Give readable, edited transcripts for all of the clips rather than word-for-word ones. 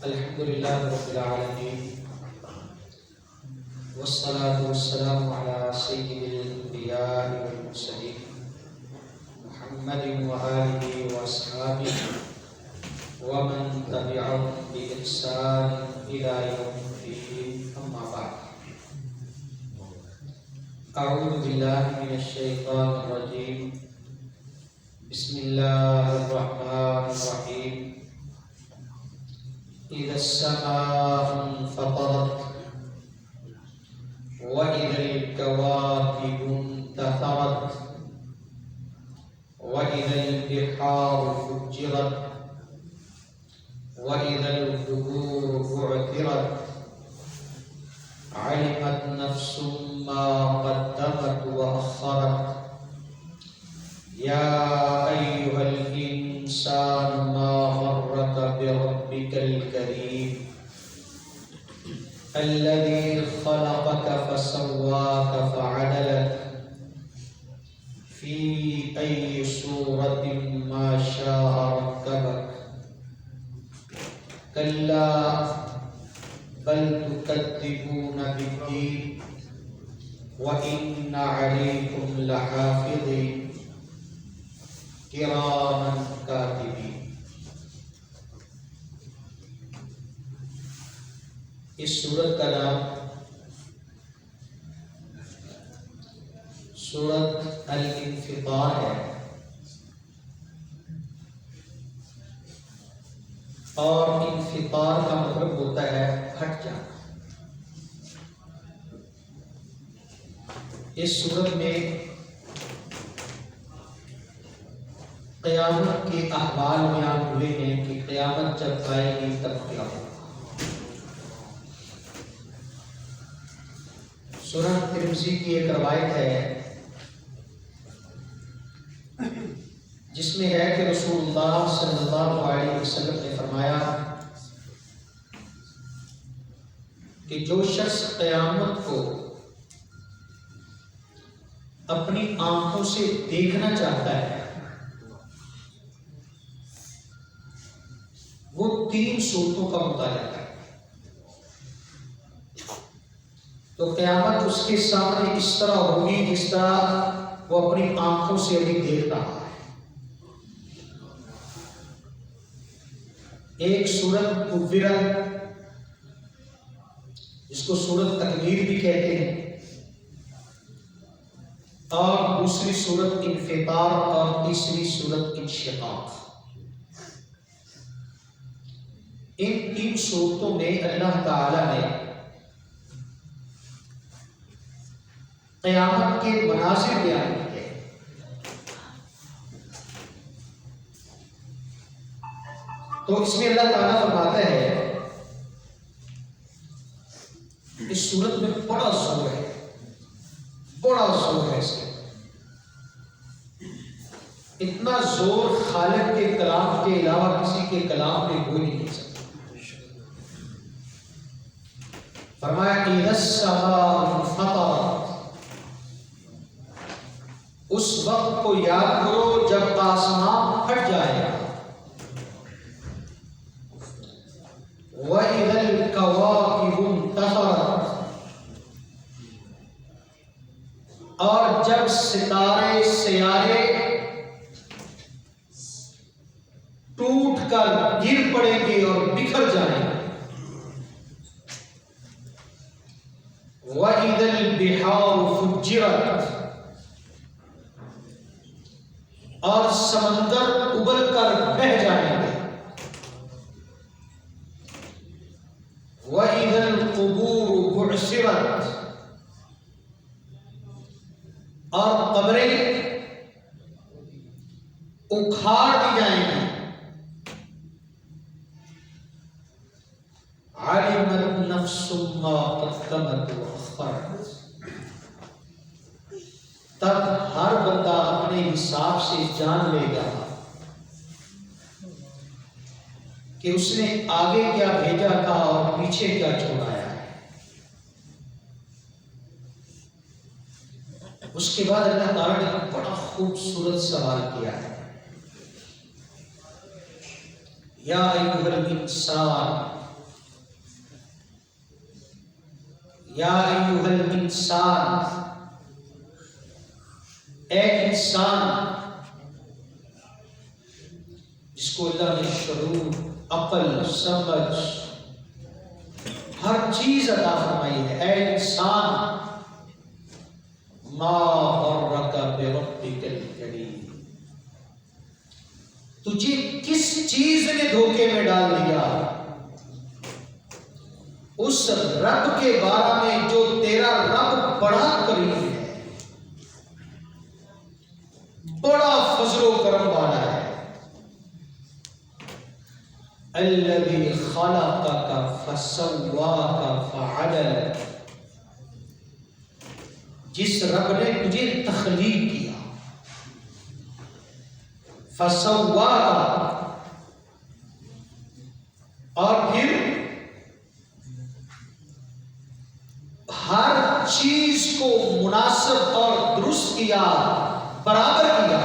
الحمدللہ رب العالمین والصلاة والسلام على سید الانبیاء والمرسلین محمد وآلہ واصحابہ ومن تبعهم بإحسان إلى يوم الدين أما بعد أعوذ بالله من الشيطان الرجيم بسم الله الرحمن الرحيم إذا السماء انفطرت وإذا الكواكب انتثرت وإذا البحار فجرت وإذا القبور بعثرت علمت نفس ما قدمت وأخرت يا أيها الإنسان ما غرك بربك الكريم الذي خلقك فسواك فعدلك في أي صورة ما شاء ركبك كلا بل تكذبون بالدين وإن عليكم لحافظين كراما كاتبين. اس سورت کا نام سورت الانفطار ہے اور انفطار کا مطلب ہوتا ہے پھٹ جانا. اس سورت میں قیامت کے احوال بیان ہوئے ہیں کہ قیامت جب آئے گی تب کیا ہوگا. سنن ترمذی کی ایک روایت ہے جس میں ہے کہ رسول اللہ صلی اللہ علیہ وسلم نے فرمایا کہ جو شخص قیامت کو اپنی آنکھوں سے دیکھنا چاہتا ہے وہ 3 صورتوں کا مطالعہ کرے تو قیامت اس کے سامنے اس طرح ہوگی جس طرح وہ اپنی آنکھوں سے ابھی دیکھ رہا ہے. ایک سورت کبرت جس کو سورت تکویر بھی کہتے ہیں اور دوسری سورت انفطار اور تیسری سورت انشقاق. ان 3 صورتوں میں اللہ تعالی نے قیامت کے مناظر بیان کیے. تو اس میں اللہ تعالیٰ فرماتا ہے اس صورت میں بڑا زور ہے اس کے. اتنا زور خالق کے کلام کے علاوہ کسی کے کلام میں کوئی نہیں دے سکتا. فرمایا اذا السماء انفطرت، اس وقت کو یاد کرو جب آسمان پھٹ جائے گا. وَإِذَا الْكَوَاكِبُ انتَثَرَتْ، اور جب ستارے سیارے ٹوٹ کر گر پڑیں گے اور بکھر جائیں گے. وَإِذَا الْبِحَارُ فُجِّرَتْ، اور سمندر ابل کر بہہ جائیں گے. وَإِذَا الْقُبُورُ بُعْثِرَتْ، اور قبریں اکھاڑ دی جائیں گی. عَلِمَتْ نَفْسٌ مَا قَدَّمَتْ وَأَخَّرَتْ، تب ہر بندہ اپنے حساب سے جان لے گا کہ اس نے آگے کیا بھیجا تھا اور پیچھے کیا چھوڑایا ہے. اس کے بعد اللہ تعالیٰ نے بڑا خوبصورت سوال کیا ہے یا ایھا الانسان، یا ایھا الانسان، اے انسان، جس کو اللہ نے شعور، عقل، سمجھ، ہر چیز عطا فرمائی ہے. اے انسان، ما غرک بربک الکریم، تجھے کس چیز نے دھوکے میں ڈال دیا؟ اس رب کے بارے میں جو تیرا رب بڑا کریم ہے، بڑا فضل و کرم والا ہے. الذی خلقک فسواک فعدلک، جس رب نے تجھے تخلیق کیا، فسواک، اور پھر ہر چیز کو مناسب اور درست کیا، برابر کیا.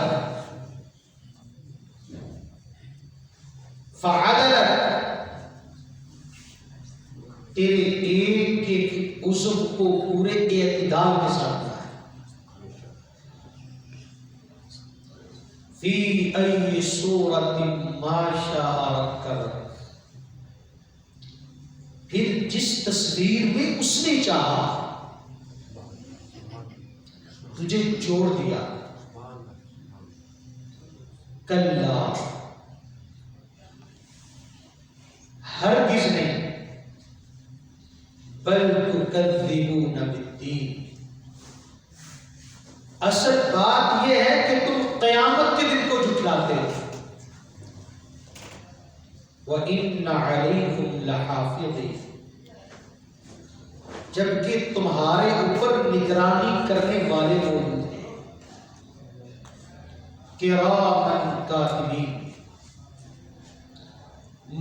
فعدلک، تیرے ایک ایک عضو کو پورے اعتدال کے ساتھ لایا. فی ای صورت ما شاء رکبک، پھر جس تصویر میں اس نے چاہا تجھے جوڑ دیا. کلا، ہرگز نہیں. بل تکذبون بالدین، اصل بات یہ ہے کہ تم قیامت کے دن کو جھٹلاتے ہو. وَإِنَّ عَلَيْكُمْ لَحَافِظِينَ، جبکہ تمہارے اوپر نگرانی کرنے والے موجود ہیں. کِرَامًا کاتبین،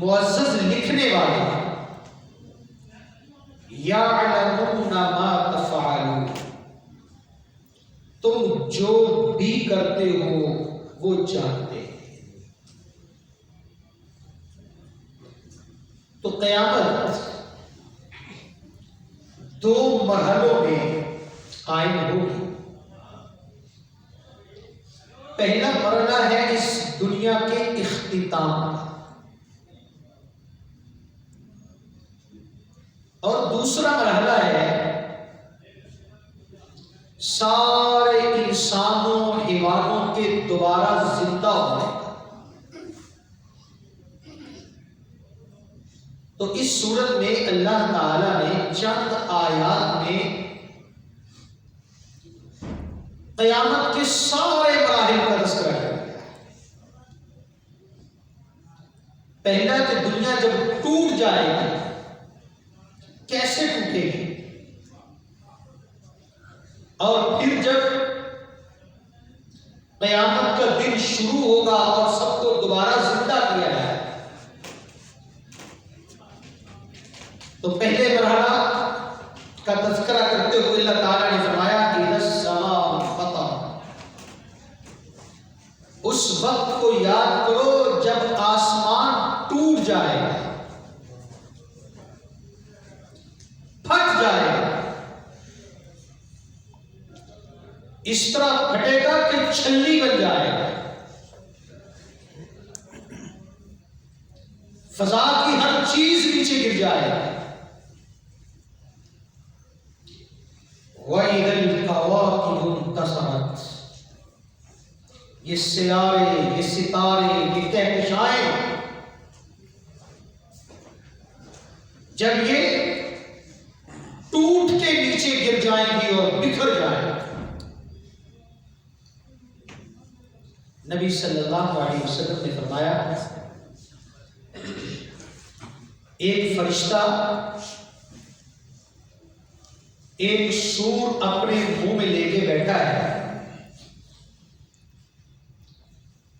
معزز لکھنے والے. یعلمون ما تفعلون، تم جو بھی کرتے ہو وہ جانتے ہیں. تو قیامت دو مرحلوں میں قائم ہوگی. پہلا مرحلہ ہے اس دنیا کے اختتام کا، اور دوسرا مرحلہ ہے سارے انسانوں حیوانوں کے دوبارہ زندہ ہونے کا. تو اس صورت میں اللہ تعالی نے چند آیات میں قیامت کے سارے مراحل کا تذکرہ کر دیا. پہلا کہ دنیا جب ٹوٹ جائے گی، کیسے ٹوٹے گی، اور پھر جب قیامت کا دن شروع ہوگا اور سب کو دوبارہ زندہ کیا جائے. تو پہلے مرحلہ کا تذکرہ کرتے ہوئے اللہ تعالیٰ نے فرمایا اذا السماء انفطرت، اس وقت کو یاد کرو جب آسمان ٹوٹ جائے گا، پھٹ جائے گا. اس طرح پھٹے گا کہ چھلنی بن جائے گا. فضا کی ہر چیز نیچے گر جائے گا. وَإِذَا الْكَوَاكِبُ انتَثَرَتْ، یہ سیارے، یہ ستارے، یہ کہکشائیں جب یہ ٹوٹ کے نیچے گر جائیں گی اور بکھر جائیں گی. نبی صلی اللہ علیہ وسلم نے فرمایا ایک فرشتہ ایک سور اپنے منہ میں لے کے بیٹھا ہے،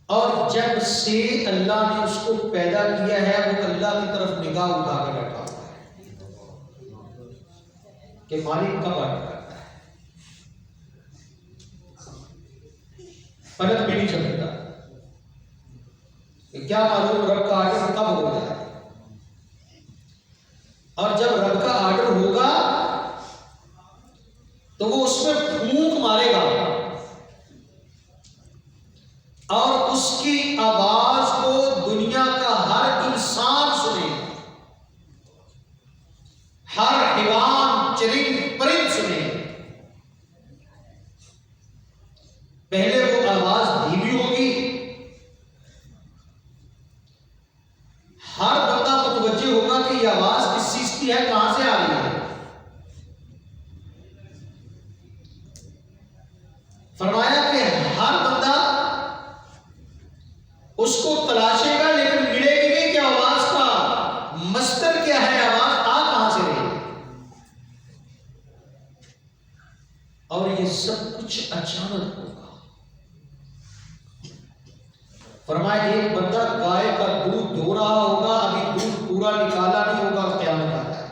اور جب سے اللہ نے اس کو پیدا کیا ہے وہ اللہ کی طرف نگاہ اٹھا کے بیٹھا ہوا ہے کہ مالک کب آتا ہے. پلک بھی نہیں چلتا. کہ کیا معلوم رب کا آرڈر کب ہو جائے، اور جب رب کا آرڈر ہوگا تو وہ اس میں پھونک مارے گا اور اس کی آواز کو دنیا کا ہر انسان سنے، ہر حیوان چرند پرند سنے۔ پہلے وہ آواز دھیمی ہوگی، ہر بندہ متوجہ ہوگا کہ یہ آواز کس چیز کی ہے، کہاں سے آ رہی ہے۔ فرمایا کہ ہر بندہ اس کو تلاشے گا لیکن ملے گی نہیں کہ آواز کا مصدر کیا ہے، آواز آ کہاں سے رہی، اور یہ سب کچھ اچانک ہوگا۔ فرمایا ایک بندہ گائے کا دودھ دھو رہا ہوگا، ابھی دودھ پورا نکالا نہیں ہوگا، قیامت آ جائے۔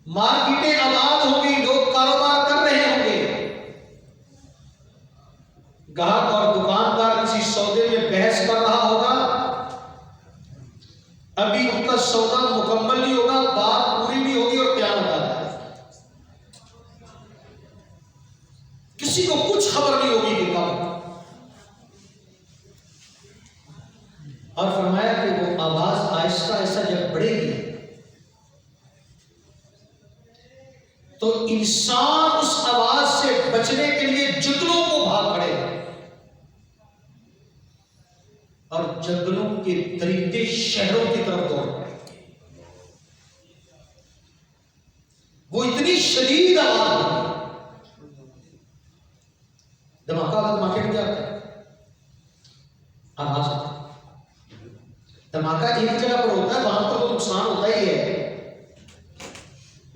مارکیٹیں آباد ہوں گی، لوگ کاروبار کر رہے ہوں گے، گاہک اور دکاندار کسی سودے میں بحث کر رہا ہوگا، ابھی ان کا سودا مکمل نہیں ہوگا، بات پوری نہیں ہوگی اور قیامت آ جائے۔ کسی کو کچھ خبر نہیں ہوگی کہ کب۔ اور فرمایا کہ وہ آواز آہستہ آہستہ جب بڑھے گی تو انسان اس آواز سے بچنے کے لیے جنگلوں کو بھاگ پڑے گا، اور جنگلوں کے درندے شہروں کی طرف دوڑ پڑے گے۔ وہ اتنی شدید آواز ہوگی، دھماکہ مارکیٹ میں آتا ہے، آواز ہوتا ہے۔ دھماکہ ایک جگہ پر ہوتا ہے، وہاں پر تو نقصان ہوتا ہی ہے،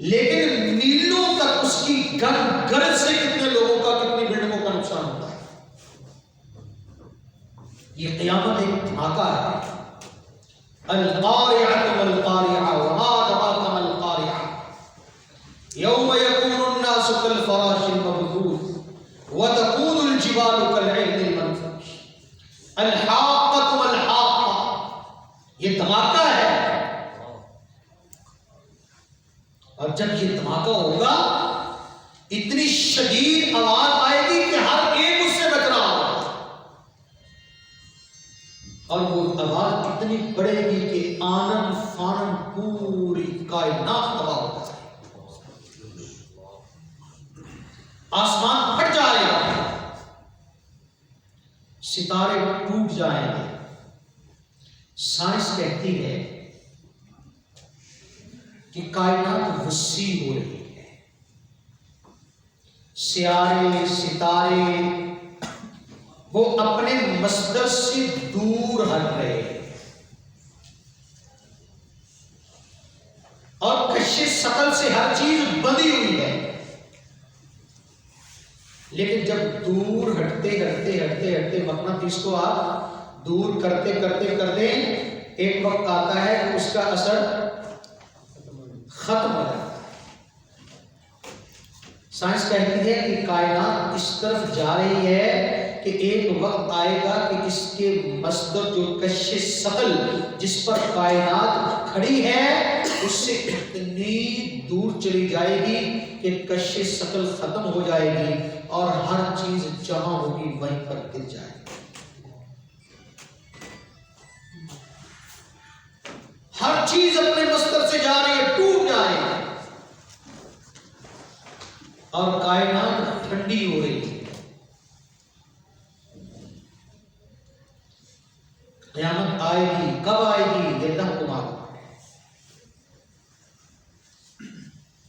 لیکن میلوں تک اس کی گرج سے کتنے لوگوں کا، کتنی بلڈنگوں کا نقصان ہوتا ہے۔ یہ قیامت ایک دھماکہ ہے۔ القارعۃ ما القارعۃ وما ادراک ما القارعۃ یوم یکون الناس کالفراش المبثوث وتکون الجبال کالعہن المنفوش الحاقۃ ما الحاقۃ، یہ دھماکہ ہے۔ اور جب یہ دھماکہ ہوگا اتنی شدید آواز آئے گی کہ ہر ایک اس سے بچ رہا ہوگا، اور وہ آواز اتنی بڑھے گی کہ آنن فانن پوری کائنات تباہ ہو جائے، آسمان پھٹ جائے گا، ستارے ٹوٹ جائیں گے۔ سائنس کہتی ہے کہ کائنات وسیع ہو رہی ہے، سیارے ستارے وہ اپنے مصدر سے دور ہٹ رہے ہیں، اور کشش ثقل سے ہر چیز بندھی ہوئی ہے۔ لیکن جب دور ہٹتے ہٹتے ہٹتے ہٹتے مقناطیس کو آپ دور کرتے کرتے کرتے ایک وقت آتا ہے کہ اس کا اثر ختم ہو جاتا ہے۔ سائنس کہتی ہے کہ کائنات اس طرف جا رہی ہے کہ ایک وقت آئے گا کہ اس کے مصدر جو کشش ثقل جس پر کائنات کھڑی ہے اس سے اتنی دور چلی جائے گی کہ کشش ثقل ختم ہو جائے گی، اور ہر چیز جہاں ہوگی وہیں پر گر جائے گی۔ ہر چیز اپنے مصدر سے جا رہی ہے، ٹوٹ جائے گی، اور کائنات ٹھنڈی ہو رہی ہے۔ قیامت آئے گی، کب آئے گی یہ اللہ کو معلوم ہے۔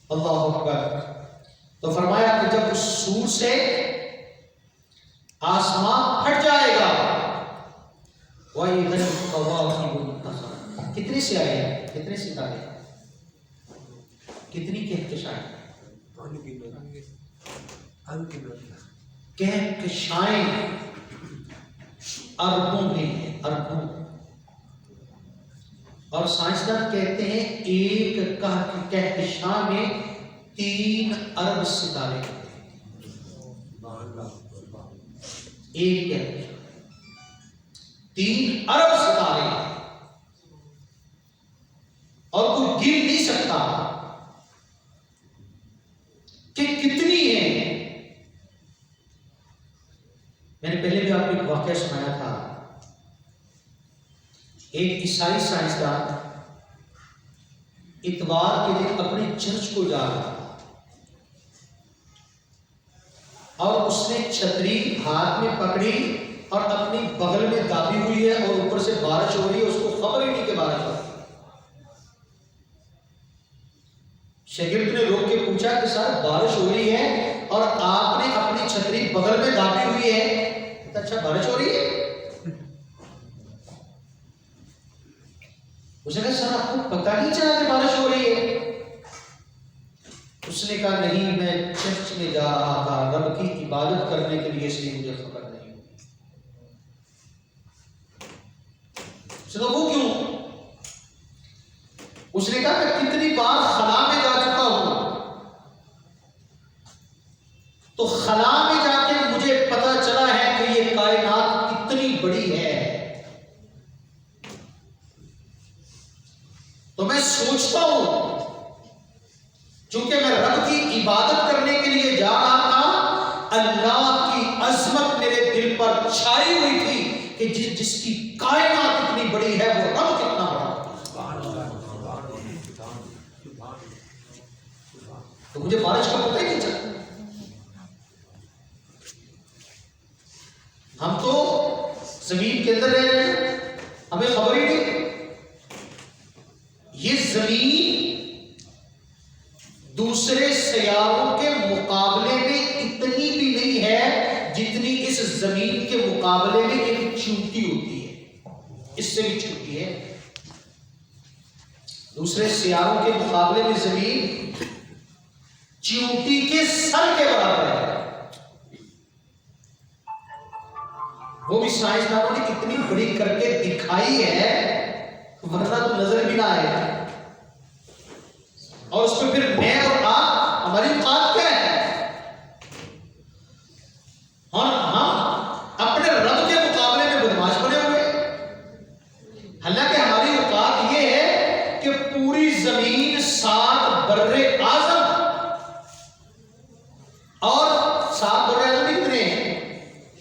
اللہ اکبر۔ تو فرمایا کہ جب اس سور سے آسمان پھٹ جائے گا، وَإِذَا الْكَوَاكِبُ انتَثَرَتْ، کتنے سے آئے ہیں، کتنے ستارے، کتنی کہکشائیں، کہکشائیں اربوں میں ہیں، اربوں۔ اور سائنسدان کہتے ہیں ایک کہکشاں میں 3 ارب ستارے ہوتے ہیں۔ ایک کے اندر 3 ارب ستارے اور کوئی گر نہیں سکتا کہ کتنی ہیں. میں نے پہلے بھی آپ کو ایک واقعہ سنایا تھا. ایک عیسائی سائنسدان اتوار کے دن اپنے چرچ کو جا رہا تھا اور اس نے چھتری ہاتھ میں پکڑی اور اپنی بغل میں دابی ہوئی ہے اور اوپر سے بارش ہو رہی ہے، اس کو خبر ہی نہیں کہ بارش ہو رہی. شاگرد نے روک کے پوچھا کہ سر بارش ہو رہی ہے اور آپ نے اپنی چھتری بغل میں دابی ہوئی ہے، اچھا بارش ہو رہی ہے؟ اس نے کہا سر آپ کو پتہ نہیں چلا کہ بارش ہو رہی ہے؟ اس نے کہا نہیں، میں چرچ میں جا رہا تھا رب کی عبادت کرنے کے لیے، اس لیے مجھے خبر نہیں ہوئی. اس نے کہا وہ کیوں؟ اس نے کہا میں کتنی بار خلا میں جا چکا ہوں، تو خلا میں جا کے مجھے پتا چلا ہے کہ یہ کائنات کتنی بڑی ہے. تو میں سوچتا ہوں چونکہ میں رب کی عبادت کرنے کے لیے جا رہا تھا، اللہ کی عظمت میرے دل پر چھائی ہوئی تھی کہ جس کی کائنات اتنی بڑی ہے وہ رب کتنا بڑا. تو مجھے بارش کا پتہ ہی نہیں چلا. ہم تو زمین کے اندر رہ رہے ہیں، ہمیں خبر ہی نہیں. یہ زمین دوسرے سیاروں کے مقابلے میں اتنی بھی نہیں ہے جتنی اس زمین کے مقابلے میں ایک چیونٹی ہوتی ہے، اس سے بھی چھوٹی ہے. دوسرے سیاروں کے مقابلے میں زمین چیونٹی کے سر کے برابر ہے. وہ بھی سائنسدانوں نے کتنی بڑی کر کے دکھائی ہے ورنہ تو نظر بھی نہ آئے. اور اس پہ پھر میں اور آپ ہماری اوقات کیا ہے؟ اور ہم اپنے رب کے مقابلے میں بدماش بنے ہوئے. حالانکہ ہماری اوقات یہ ہے کہ پوری زمین 7 برے اعظم، اور 7 برے اعظم کتنے ہیں؟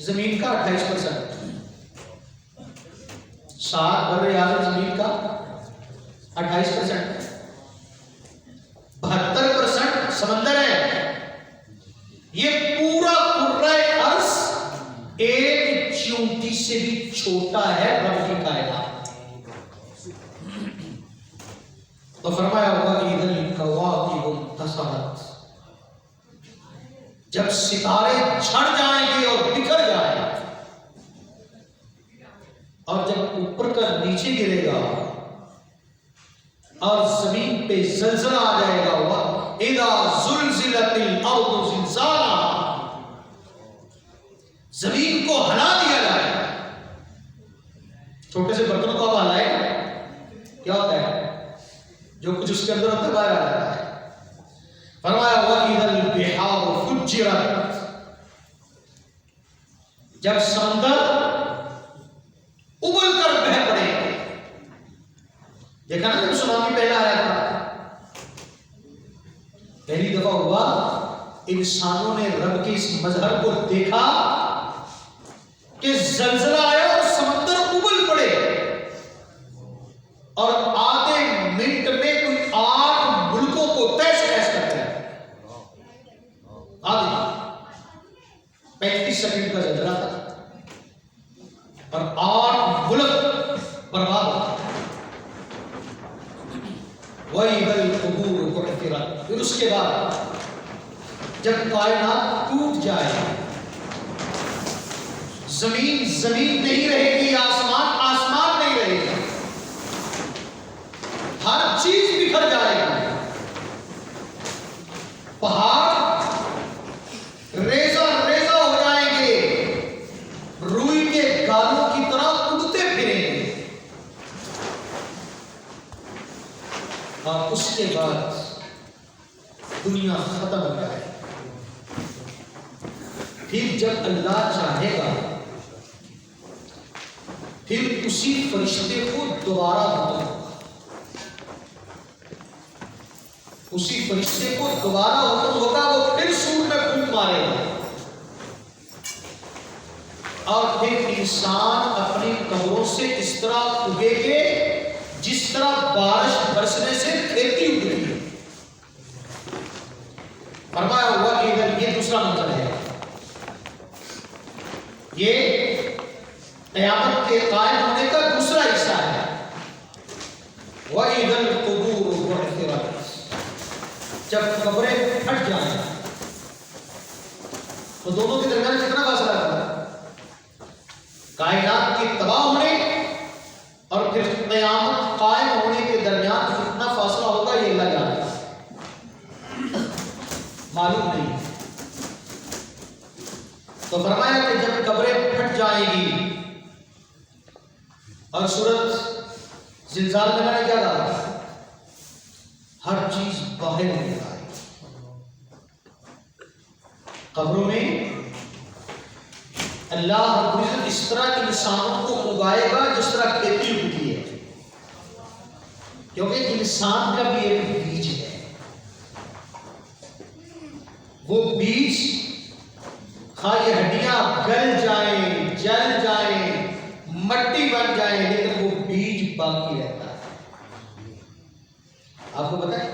زمین کا 28%. 7 برے اعظم زمین کا 28%، 72% سمندر ہے. یہ پورا کرۂ ارض ایک چیونٹی سے بھی چھوٹا ہے رب کی کائنات. تو فرمایا ہوگا کہ اذا الکواکب انتصرت، جب ستارے جھڑ جائیں گے اور بکھر جائیں گے، اور جب اوپر کا نیچے گرے گا اور زمین پہ زلزلہ آ جائے گا، اذا زلزلت الارض زلزالها، زمین کو ہلا دیا جائے. چھوٹے سے برتنوں کو آپ ہلائیں کیا ہوتا ہے؟ جو کچھ اس کے اندر ہوتا ہے باہر آ جاتا ہے. فرمایا وَإِذَا الْبِحَارُ فُجِّرَتْ، جب سمندر ابل کر بہہ پڑے. دیکھا نا جب سونامی پہلا آیا تھا، پہلی دفعہ ہوا انسانوں نے رب کے اس مظہر کو دیکھا کہ زلزلہ آیا اور سمندر ابل پڑے، اور آدھے منٹ میں کوئی 8 ملکوں کو تہس نہس کرتے ہیں. آدھے 35 سیکنڈ کا زلزلہ تھا اور 8 ملک برباد ہو گئے. وَإِذَا الْقُبُورُ بُعْثِرَتْ، پھر اس کے بعد جب کائنات ٹوٹ جائے، زمین زمین نہیں رہے گی، آسمان آسمان نہیں رہے گا، ہر چیز بکھر جائے گی. پہاڑ ریزہ ریزہ ہو جائیں گے، روئی کے گالوں کی طرح اڑتے پھریں گے. اور اس کے بعد دنیا ختم ہو جائے. پھر جب اللہ چاہے گا پھر اسی فرشتے کو دوبارہ حکم ہوگا، اسی فرشتے کو دوبارہ حکم ہوگا، وہ پھر سور میں پھونک مارے گا اور پھر انسان اپنی قبروں سے اس طرح اگے گے جس طرح بارش برسنے سے کھیتی اگتی ہے۔ فرمایا ہوا کہ یہ دوسرا منظر ہے، یہ قیامت کے قائم ہونے کا دوسرا حصہ ہے۔ وَإِذَا الْقُبُورُ بُعْثِرَتْ، جب قبریں پھٹ جائیں تو دونوں کے درمیان کتنا فاصلہ ہے؟ کائنات کی تباہ ہونے اور پھر قیامت قائم ہونے کے درمیان کتنا فاصلہ ہوگا یہ اللہ جانتا ہے، معلوم نہیں۔ تو فرمایا کہ جب قبریں پھٹ جائیں گی اور سورت زلزال میں نے کیا کہا، ہر چیز باہر نکل آئے، قبروں میں اللہ رب العزت اس طرح انسانوں کو اگائے گا جس طرح کھیتی اگتی ہے، کیونکہ انسان کا بھی ایک بیج ہے، وہ بیج خواہ یہ ہڈیاں گل جائیں، جل جائیں، مٹی بن جائیں، لیکن وہ بیج باقی رہتا ہے۔ آپ کو پتا ہے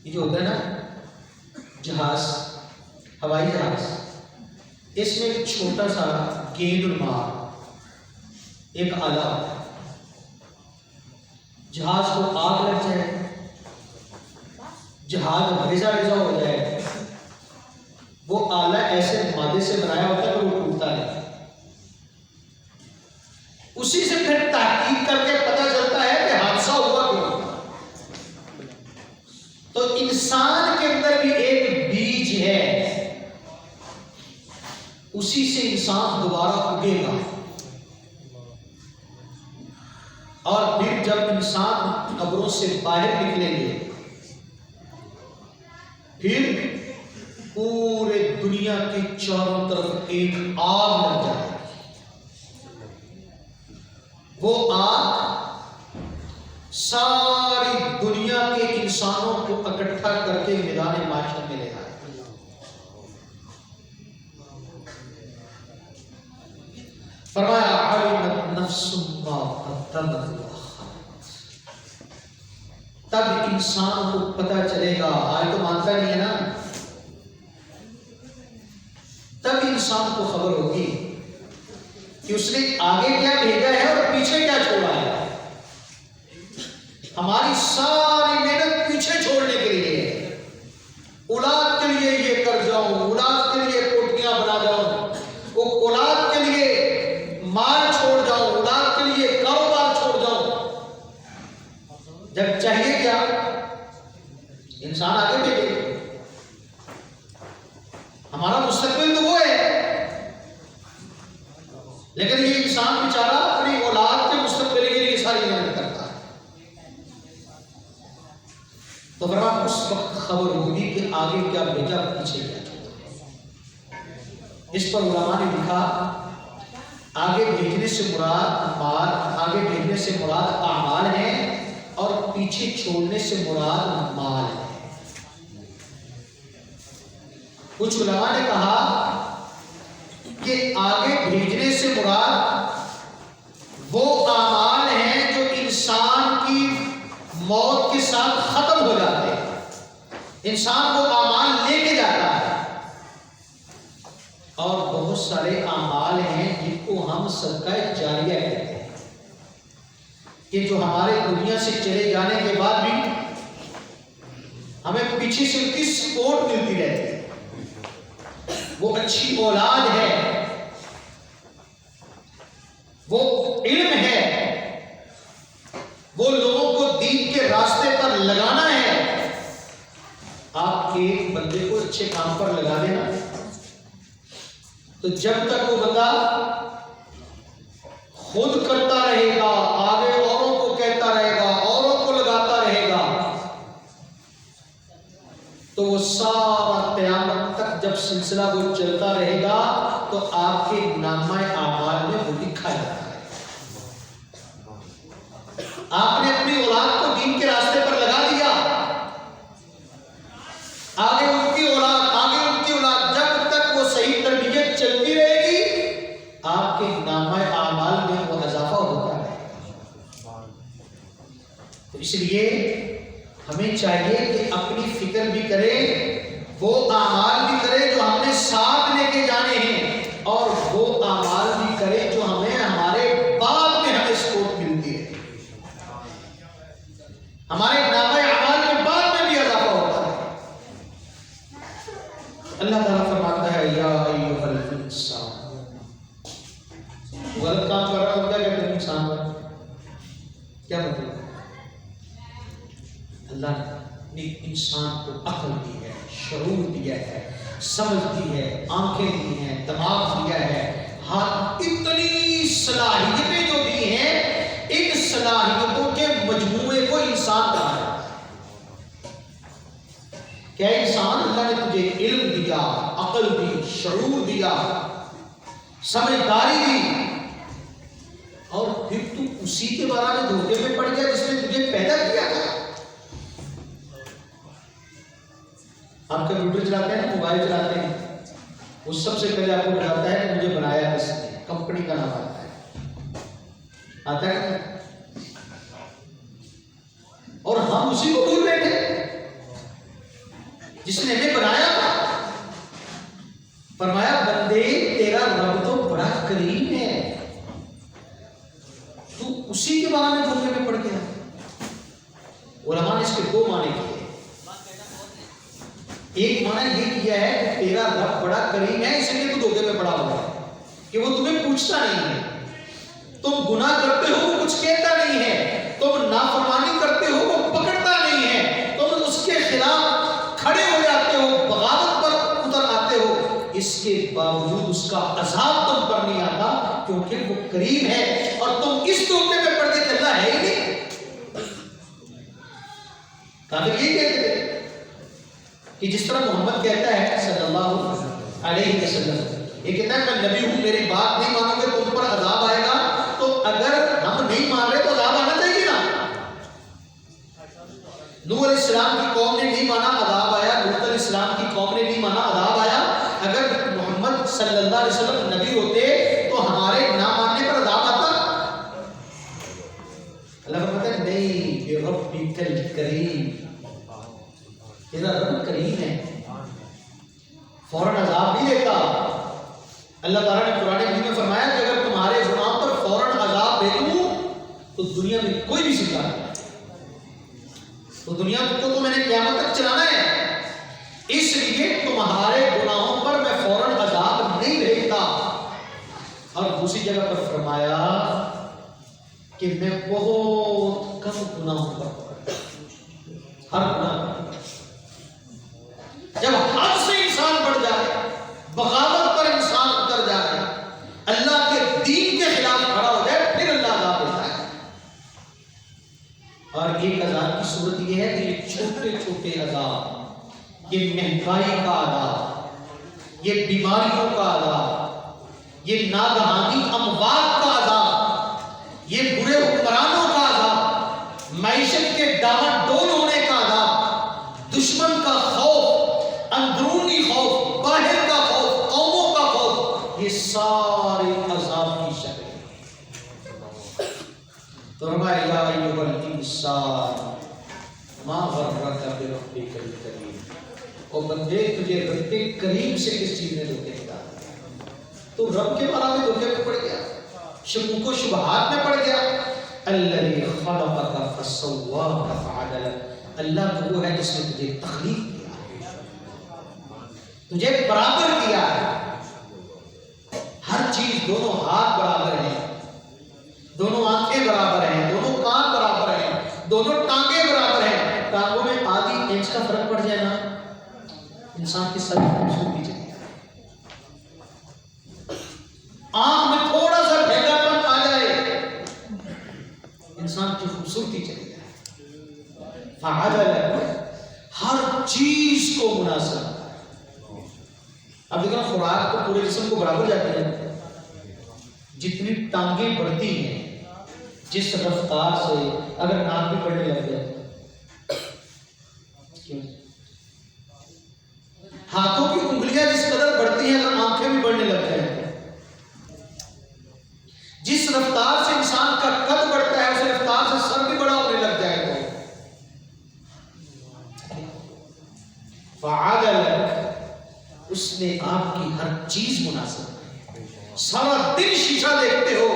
یہ جو ہوتا ہے نا جہاز، ہوائی جہاز، اس میں ایک چھوٹا سا گیند المار ایک آلہ ہوتا ہے، جہاز کو آگ لگ جائے، جہاز ریزہ ریزہ ہو جائے، وہ آلہ ایسے مادے سے بنایا ہوتا ہے کہ وہ ٹوٹتا ہے، اسی سے پھر تحقیق کر کے پتہ چلتا ہے کہ حادثہ ہوا کیوں۔ تو انسان کے اندر بھی ایک بیج ہے، اسی سے انسان دوبارہ اگے گا، اور پھر جب انسان قبروں سے باہر نکلیں گے پھر پورے دنیا کی چاروں طرف ایک آگ لگ جائے گی، وہ آگ ساری دنیا کے انسانوں کو اکٹھا کر کے میدان معاشر میں لے آئے۔ فرمایا علمت نفس ما قدمت وأخرت، تب انسان کو پتہ چلے گا، آج تو مانتا نہیں ہے نا، تب انسان کو خبر ہوگی کہ اس نے آگے کیا بھیجا ہے اور پیچھے کیا چھوڑا ہے۔ ہماری ساری محنت پیچھے چھوڑنے کے لیے ہے، اولاد کے لیے یہ کر جاؤں، اولاد کے لیے کوٹیاں بنا جاؤں، وہ اولاد کے لیے مال چھوڑ جاؤں، اولاد کے لیے کاروبار چھوڑ جاؤں، جب چاہیے کیا انسان آگے بھیجے۔ ہمارا مستقبل تو وہ ہے، لیکن یہ انسان بیچارہ اپنی اولاد کے مستقبل کے لیے ساری محنت کرتا ہے۔ تو فرمایا اس وقت خبر ہوگی کہ آگے کیا بھیجا، پیچھے کیا چھوڑا۔ اس پر علماء نے لکھا آگے بھیجنے سے مراد مال، آگے بھیجنے سے مراد اعمال ہیں، اور پیچھے چھوڑنے سے مراد مال ہے۔ کچھ علماء نے کہا کہ آگے بھیجنے سے مراد وہ اعمال ہیں جو انسان کی موت کے ساتھ ختم ہو جاتے ہیں، انسان وہ اعمال لے کے جاتا ہے، اور بہت سارے اعمال ہیں جن کو ہم صدقہ جاریہ کہتے ہیں، کہ جو ہمارے دنیا سے چلے جانے کے بعد بھی ہمیں پیچھے سے ان کی سپورٹ ملتی رہتی ہے، وہ اچھی اولاد ہے، وہ علم ہے، وہ لوگوں کو دین کے راستے پر لگانا ہے۔ آپ ایک بندے کو اچھے کام پر لگا دینا، تو جب تک وہ بندہ خود کرتا رہے گا، آگے اوروں کو کہتا رہے گا، اوروں کو لگاتا رہے گا، تو وہ سارا قیامت تک جب سلسلہ وہ چلتا رہے گا تو آپ کے نامہ اعمال میں وہ لکھا جاتا ہے۔ آپ نے اپنی اولاد کو دین کے راستے پر لگا دیا، آگے ان کی اولاد جب تک وہ صحیح تربیت چلتی رہے گی آپ کے نامہ اعمال میں وہ اضافہ ہوتا ہے۔ تو اس لیے ہمیں چاہیے کہ اپنی فکر بھی کریں، وہ اعمال بھی کریں جو ہم نے ساتھ لے کے جانے ہیں، اور وہ اعمال بھی کریں جو ہمیں ہمارے بعد میں ہمیں سپورٹ ملتی ہے، ہمارے نامہ اعمال کے بعد میں بھی اضافہ ہوتا ہے۔ اللہ تعالیٰ فرماتا ہے یا ایھا الانسان، غلط کام کر رہا ہو کیا کہتے ہیں انسان پر، کیا مطلب؟ اللہ نے انسان کو عقل دی ہے، شعور دیا ہے، سمجھ دی ہے، آنکھیں دی ہیں، دماغ دیا ہے، ہاتھ، اتنی صلاحیتیں جو دی ہیں، ان صلاحیتوں کے مجموعے کو انسان کہا ہے۔ کیا انسان، اللہ نے تجھے علم دیا، عقل دی، شعور دیا، سمجھداری دی، اور پھر تو اسی کے بارے میں دھوکے میں پڑ گیا جس نے تجھے پیدا کیا تھا۔ آپ کمپیوٹر چلاتے ہیں، موبائل چلاتے ہیں، وہ سب سے پہلے آپ کو بتاتا ہے کہ مجھے بنایا کس نے، کمپنی کا نام آتا ہے اور ہم اسی کو بھول بیٹھے جس نے ہمیں بنایا تھا۔ فرمایا بندے تیرا رب تو بڑا کریم ہے، تو اسی کے بارے میں دھوکے میں پڑ گیا۔ علماء نے اس کے دو معنی کیے، ایک معنی یہ کیا ہے کہ تیرا رب بڑا کریم ہے اس لیے تو دھوکے میں پڑا ہوا ہے کہ وہ تمہیں پوچھتا نہیں ہے، تم گناہ کرتے ہو وہ کچھ کہتا نہیں ہے، تم نافرمانی کرتے ہو وہ پکڑتا نہیں ہے، تم اس کے خلاف کھڑے ہو جاتے ہو، بغاوت پر اتر آتے ہو، اس کے باوجود اس کا عذاب تم پر نہیں آتا کیونکہ وہ کریم ہے، اور تم اس دھوکے میں پڑ گئے کہ اللہ ہے ہی نہیں۔ کافر یہ کہتے تھے کہ جس طرح محمد کہتا ہے صلی اللہ علیہ وسلم، یہ کہتا ہے میں نبی ہوں، میری بات نہیں مانو گے تم پر عذاب آئے گا، تو اگر ہم نہیں مان رہے تو عذاب آنا چاہیے نا۔ نوح علیہ السلام کی قوم نے نہیں مانا، عذاب آیا، لوط علیہ السلام کی قوم نے نہیں مانا، عذاب آیا۔ اگر محمد صلی اللہ علیہ وسلم نبی ہوتے تو ہمارے نہ ماننے پر عذاب آتا؟ اللہ فرماتا ہے نہیں، بربک الکریم، تیرا رب کریم ہے، فوراً عذاب نہیں دیتا۔ اللہ تعالیٰ نے قرآن مجید میں فرمایا کہ اگر تمہارے گناہوں پر فوراً عذاب دے دوں تو دنیا میں کوئی بھی سکھا نہیں، تو دنیا کو تو میں نے قیامت تک چلانا ہے، اس لیے تمہارے گناہوں پر میں فوراً عذاب نہیں بھیجتا۔ اور دوسری جگہ پر فرمایا کہ میں بہت کم گناہوں پر ہر گناہ، جب حد سے انسان بڑھ جائے، بغاوت پر انسان اتر جائے، اللہ کے دین کے خلاف کھڑا ہو جائے، پھر اللہ عذاب دیتا ہے۔ اور ایک عذاب کی صورت یہ ہے کہ یہ چھوٹے چھوٹے عذاب، یہ مہنگائی کا عذاب، یہ بیماریوں کا عذاب، یہ ناگہانی اموات کا عذاب، یہ برے حکمرانوں کا عذاب، معیشت کے ڈاواں ڈول ہونے کا عذاب، دشمن کا خوف، اندرونی خوف، باہر کا خوف، قوموں کا خوف، یہ سارے عذاب کی شکل ہے۔ تو فرمایا یا ایھا الانسان ما غرک بربک الکریم، او بندے تجھے رب کریم سے کس چیز نے دھوکے میں ڈالا؟ تو رب کے بارے میں دھوکے میں پڑ گیا، شکوک و شبہات میں پڑ گیا۔ الذی خلقک فسواک فعدلک، اللہ تو وہ ہے جس نے تجھے تخلیق کیا، تجھے برابر کیا ہے، ہر چیز، دونوں ہاتھ برابر ہیں، دونوں آنکھیں برابر ہیں، دونوں کان برابر ہیں، دونوں ٹانگیں برابر ہیں۔ ٹانگوں میں آدھی انچ کا فرق پڑ جائے نا، انسان کی سب خوبصورتی چلی جائے، آنکھ میں تھوڑا سا بھیگا پن آ جائے، انسان کی خوبصورتی چلی جائے۔ فعدل، ہر چیز کو مناسب۔ اب دیکھنا خوراک تو پورے جسم کو برابر جاتی ہے، جتنی ٹانگیں بڑھتی ہیں جس رفتار سے اگر ناک بھی بڑھنے لگ گئے، کیوں؟ ہاتھوں کی انگلیاں جس قدر بڑھتی ہیں اگر آنکھیں بھی بڑھنے لگ جائیں، جس رفتار سے انسان کا قد بڑھتا ہے اس رفتار سے سر بھی بڑا ہونے لگ جائے گا۔ فعادل، اس نے آپ کی ہر چیز مناسب، سارا دن شیشہ دیکھتے ہو،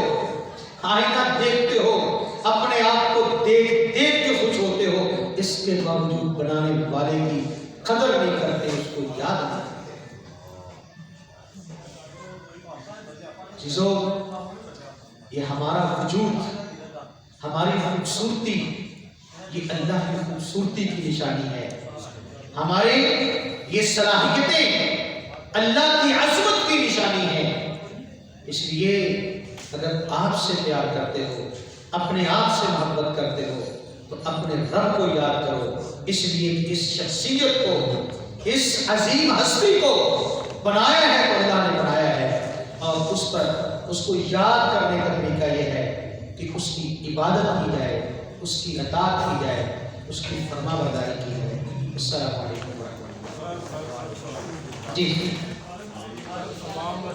آئینہ دیکھتے ہو، اپنے آپ کو دیکھ دیکھ کے خوش ہوتے ہو، اس کے باوجود بنانے والے کی قدر نہیں کرتے، اس کو یاد نہیں کرتے۔ چیزوں، یہ ہمارا وجود، ہماری خوبصورتی، یہ اللہ کی خوبصورتی کی نشانی ہے۔ ہمارے یہ صلاحیتیں اللہ کی عظمت کی نشانی ہے۔ اس لیے اگر آپ سے پیار کرتے ہو، اپنے آپ سے محبت کرتے ہو، تو اپنے رب کو یاد کرو، اس لیے کہ اس شخصیت کو، اس عظیم ہستی کو بنایا ہے تو اللہ نے بنایا ہے، اور اس پر اس کو یاد کرنے کا طریقہ یہ ہے کہ اس کی عبادت کی جائے، اس کی اطاعت کی جائے، اس کی فرما برداری کی جائے۔ السلام علیکم ورحمۃ اللہ۔ جی